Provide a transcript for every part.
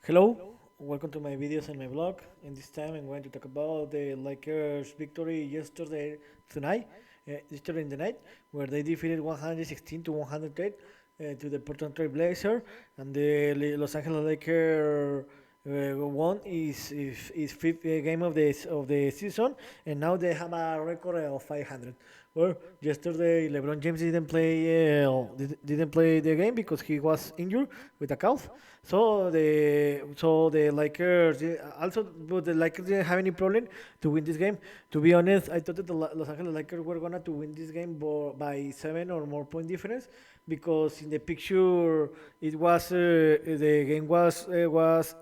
Hello, welcome to my videos and my blog. In this time, I'm going to talk about the Lakers' victory yesterday in the night, where they defeated 116 to 108 to the Portland Trail Blazer, and the Los Angeles Lakers won is fifth game of the season, and now they have a record of 500. Well, yesterday LeBron James didn't play the game because he was injured with a calf. So the Lakers also, but the Lakers didn't have any problem to win this game. To be honest, I thought that the Los Angeles Lakers were gonna to win this game by 7 or more point difference because in the picture it was the game was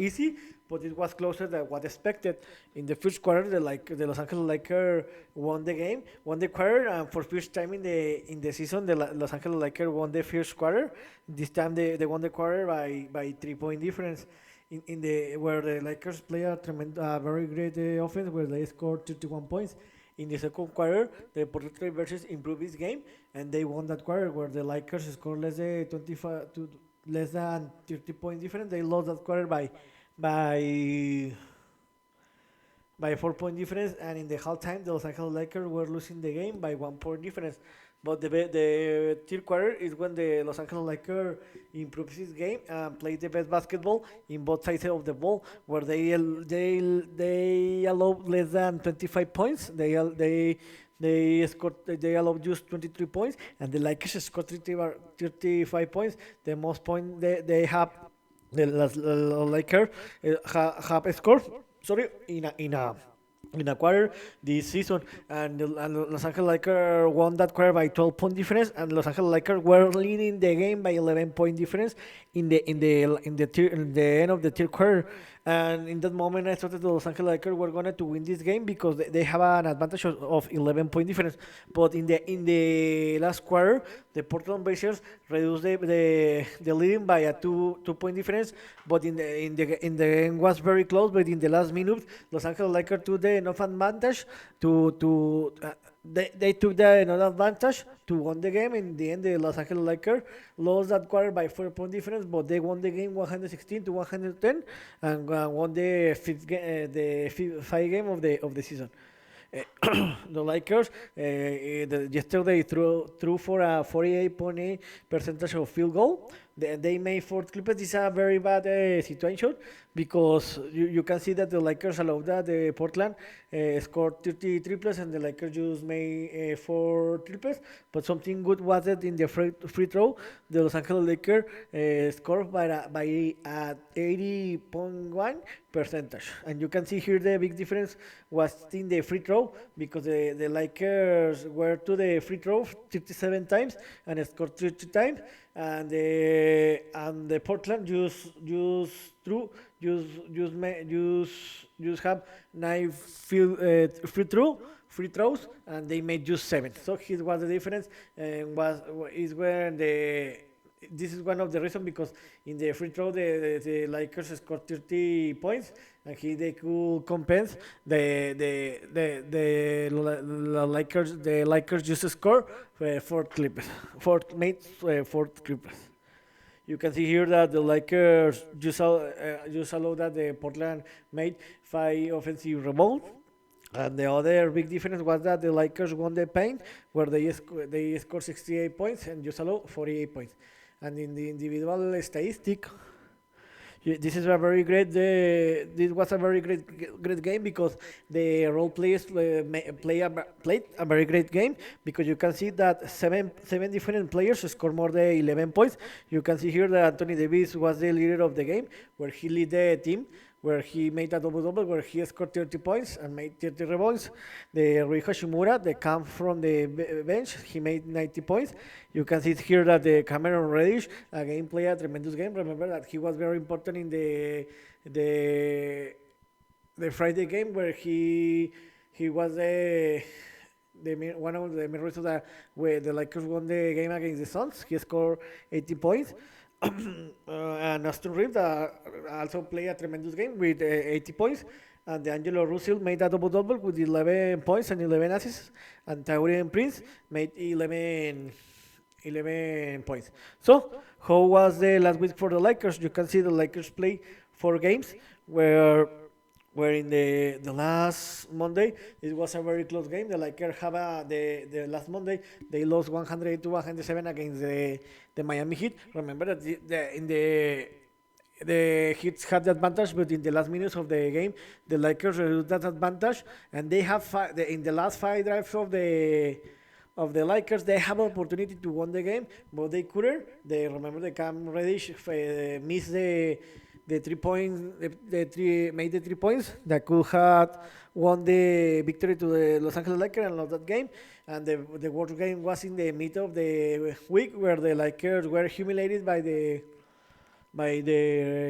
easy, but it was closer than what expected. In the first quarter, the Los Angeles Lakers won the quarter, and for first time in the season, the Los Angeles Lakers won the first quarter. This time they won the quarter by 3 point difference. In the where the Lakers play very great offense where they scored 31 points. In the second quarter, the Portland Trail Blazers improved this game and they won that quarter where the Lakers scored less than 30 points difference. They lost that quarter by by 4 point difference, and in the halftime, the Los Angeles Lakers were losing the game by 1 point difference. But the third quarter is when the Los Angeles Lakers improves his game and play the best basketball in both sides of the ball, where they allow less than 25 points. They allow just 23 points, and the Lakers scored 35 points. The most point they have the Lakers have scored. Sorry, in a quarter this season, and Los Angeles Lakers won that quarter by 12 point difference, and Los Angeles Lakers were leading the game by 11 point difference in the end of the third quarter. And in that moment, I thought that the Los Angeles Lakers were going to win this game because they have an advantage of 11 point difference. But in the last quarter, the Portland Blazers reduced the leading by a two point difference. But in the game was very close. But in the last minute, Los Angeles Lakers took the enough advantage to they took the another advantage to win the game. In the end, the Los Angeles Lakers lost that quarter by 4 point difference, but they won the game 116 to 110 and won the fifth game of the season. The Lakers yesterday threw for a 48.8 percentage of field goal. They made four Clippers. This is a very bad situation because you can see that the Lakers allowed that the Portland scored 30 triples and the Lakers just made four triples. But something good was that in the free throw, the Los Angeles Lakers scored by 80.1 percentage. And you can see here the big difference was in the free throw because the Lakers were to the free throw 37 times and scored 30 times, and the Portland just have nine free throws, and they made just seven. So here was the difference, and was is when the this is one of the reasons because in the free throw the Lakers scored 30 points and they could compensate the Lakers just scored four clippers. You can see here that the Lakers just allowed that the Portland made five offensive rebounds. And the other big difference was that the Lakers won the paint, where they scored 68 points and just allowed 48 points. And in the individual statistic, this is a very great. This was a very great game because the role players played a very great game because you can see that seven different players scored more than 11 points. You can see here that Anthony Davis was the leader of the game, where he led the team, where he made a double double, where he scored 30 points and made 30 rebounds. The Rui Hashimura, the come from the bench, he made 90 points. You can see here that the Cameron Reddish again played a tremendous game. Remember that he was very important in the the Friday game where he was one of the main reasons that where the Lakers won the game against the Suns. He scored 80 points. And Austin Reeves also played a tremendous game with 80 points. And Angelo Russell made a double double with 11 points and 11 assists. And Taurian Prince made 11 points. So, how was the last week for the Lakers? You can see the Lakers play 4 games where in the last Monday it was a very close game. The Lakers have the last Monday they lost 108 to 107 against the Miami Heat. Remember that in the Heat had the advantage, but in the last minutes of the game, the Lakers reduced that advantage, and they have in the last 5 drives of the Lakers, they have an opportunity to win the game, but they couldn't. They remember the Cam Reddish missed the 3 points, the three made the 3 points that could have won the victory to the Los Angeles Lakers and lost that game. And the worst game was in the middle of the week where the Lakers were humiliated by the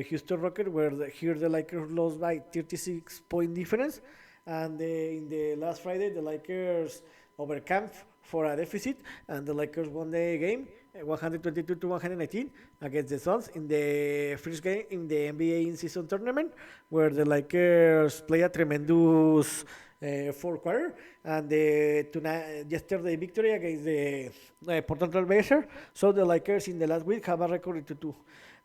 Houston Rockets, where here the Lakers lost by 36-point difference, and in the last Friday the Lakers overcame for a deficit, and the Lakers won the game 122 to 119 against the Suns in the first game in the NBA in-season tournament, where the Lakers play a tremendous fourth quarter, and yesterday victory against the Portland Trail Blazers. So the Lakers in the last week have a record of 2-2.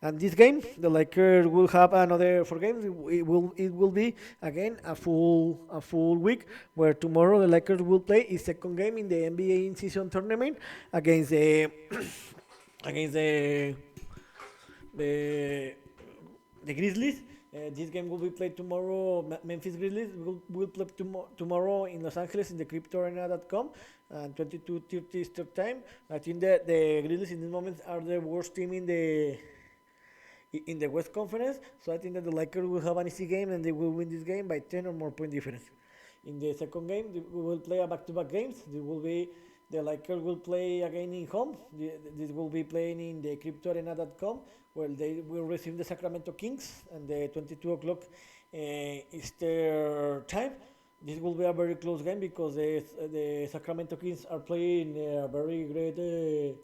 And this game, the Lakers will have another 4 games. It will be again a full week, where tomorrow the Lakers will play his second game in the NBA in-season tournament against the against the the Grizzlies. This game will be played tomorrow. Memphis Grizzlies will play tomorrow in Los Angeles in the CryptoArena.com, 22:30 Eastern time. I think that the Grizzlies in this moment are the worst team in the West Conference, so I think that the Lakers will have an easy game and they will win this game by 10 or more point difference. In the second game, we will play a back-to-back games. The Lakers will play again in home. This will be playing in the CryptoArena.com, where they will receive the Sacramento Kings and the 22 o'clock Eastern time. This will be a very close game because the Sacramento Kings are playing very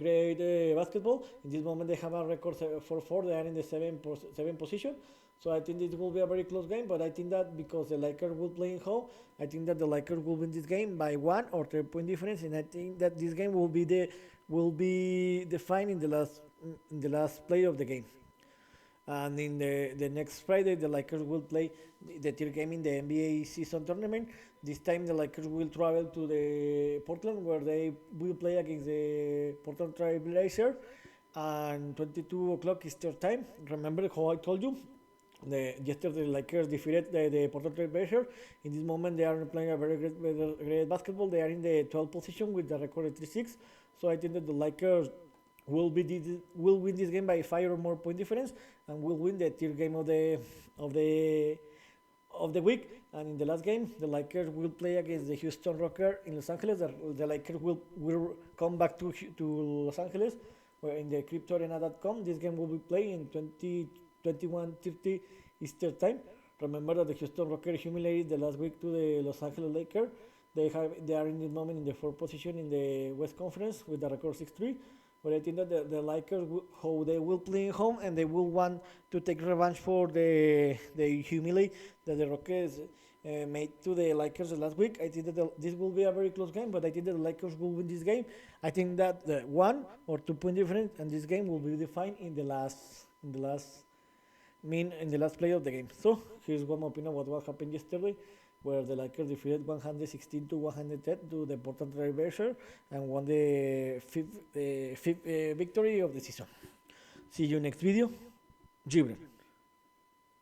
great basketball. In this moment, they have a record for 4. They are in the seven position. So I think this will be a very close game. But I think that because the Lakers will play in home, I think that the Lakers will win this game by 1 or 3 point difference. And I think that this game will be defined in the last play of the game. And in the next Friday, the Lakers will play the third game in the NBA season tournament. This time, the Lakers will travel to the Portland, where they will play against the Portland Trail Blazers, and 22 o'clock Eastern time. Remember how I told you? Yesterday, the Lakers defeated the Portland Trail Blazers. In this moment, they are playing a very great basketball. They are in the 12th position with the record of 3-6. So I think that the Lakers will win this game by 5 or more point difference, and will win the third game of the week. And in the last game, the Lakers will play against the Houston Rockets in Los Angeles. The Lakers will come back to Los Angeles, where in the CryptoArena.com this game will be played in 21:30 Eastern time. Remember that the Houston Rockets humiliated the last week to the Los Angeles Lakers. They are in this moment in the 4th position in the West Conference with the record 6-3. But I think that the Lakers, how they will play at home, and they will want to take revenge for the humiliate that the Rockets made to the Lakers last week. I think that this will be a very close game, but I think that the Lakers will win this game. I think that the 1 or 2 point difference, and this game will be defined in the last play of the game. So here's one opinion of what happened yesterday, where the Lakers defeated 116 to 110 to the Portland Trail Blazers and won the fifth victory of the season. See you next video. Gibran.